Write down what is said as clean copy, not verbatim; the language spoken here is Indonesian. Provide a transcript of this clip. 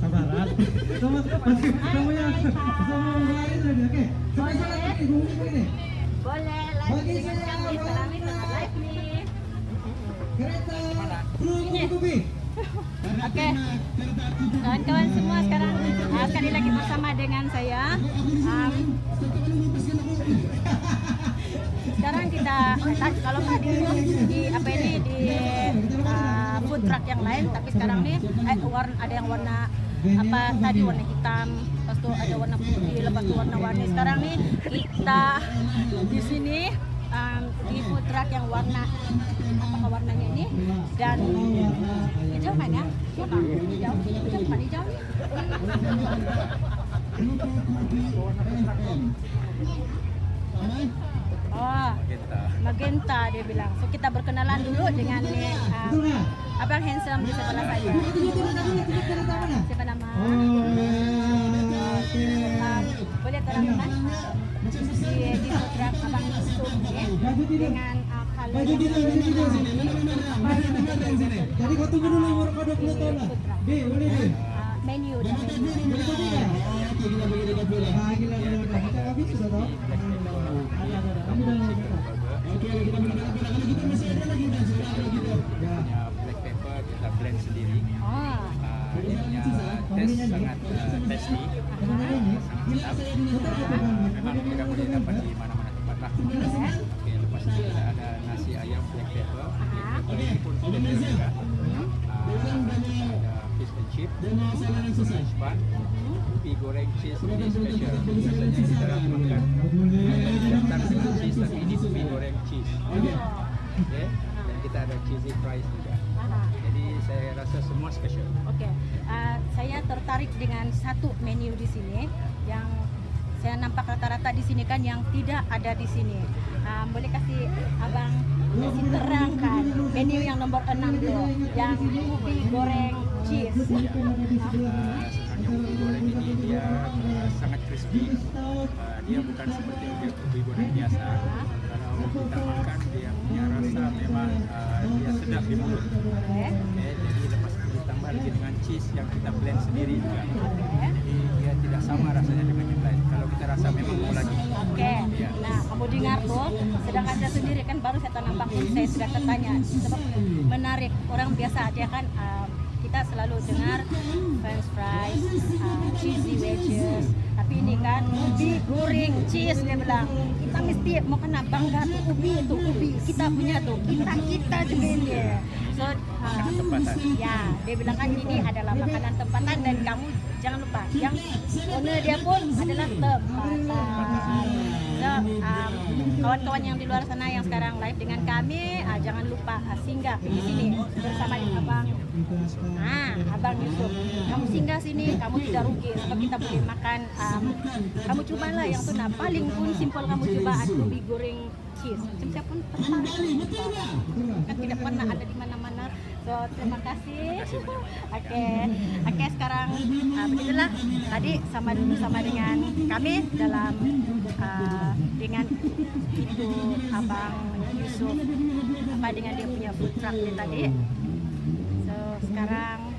Sabaran. Boleh live dengan kami. Salami sama live nih. Oke, kawan-kawan semua sekarang sekali lagi bersama dengan saya. Sekarang kita kalau tadi di apa ini di food truck yang lain, tapi sekarang nih ada yang warna apa tadi warna hitam, terus tuh ada warna putih, lepas tuh warna-warni. Sekarang nih kita di sini di food truck yang warna apakah warnanya ini dan hijau mana? Hijau, hijau nih. Oh, magenta dia bilang. So kita berkenalan dulu dengan nih abang handsome di sebelah saya. Siapa nama? Boleh terangkan di food truck abang Yusuf dengan kalau jadi kau tunggu dulu umur kau 20 tahun lah. Boleh deh. Menu. Kita habis sudah tahu. Black pepper kita blend sendiri. Dia punya taste sangat tasty. Memang tidak boleh dapat di mana-mana tempat lah. Oke, lepas itu kita ada nasi ayam black pepper. Ini pun blender juga. Ada fish and chip, lunch bun, ubi goreng cheese ini special. Biasanya kita makan jantan dengan cheese, tapi ini ubi goreng cheese. Okay. Dan kita ada cheesy fries juga. Jadi saya rasa semua special. Oke, saya tertarik dengan satu menu di sini yang saya nampak rata-rata di sini kan yang tidak ada di sini. Boleh kasih abang kasih terangkan menu yang nomor 6 tuh, yang ubi goreng cheese. Sebenarnya ubi goreng ini dia sangat crispy. Dia bukan seperti ubi goreng biasa. Kalau kita makan dia punya rasa memang dia sedap di mulut. Jadi lepas itu ditambah lagi dengan cheese yang kita blend sendiri juga. Jadi dia tidak sama rasanya dengan yang lain. Kalau kita rasa memang mau lagi. Oke. Nah, kamu dengar tuh, sedangkan saya sendiri kan baru saya nampak pun saya sudah tertanya sebab menarik. Orang biasa aja kan kita selalu dengar french fries, cheesy wedges, tapi ini kan ubi goreng cheese dia bilang. Kita mesti mau kena bangga tuh ubi itu ubi kita punya tuh kita juga ini. So tempatan. Ya, dia bilang kan ini adalah makanan tempatan dan kamu jangan lupa yang owner dia pun adalah tempatan. So, kawan-kawan yang di luar sana yang sekarang live dengan kami, jangan lupa singgah di sini bersama dengan Abang Yusuf. Kamu singgah sini, kamu tidak rugi. Sebab kita boleh makan. Kamu cobalah yang tu paling pun simpel kamu coba ubi goreng cheese. Macam saya pun tertarik. Kan tidak pernah ada di mana-mana. So terima kasih. Oke, sekarang begitulah. Tadi sama dengan kami dalam dengan itu Abang Yusuf dengan dia punya food truck tadi. So sekarang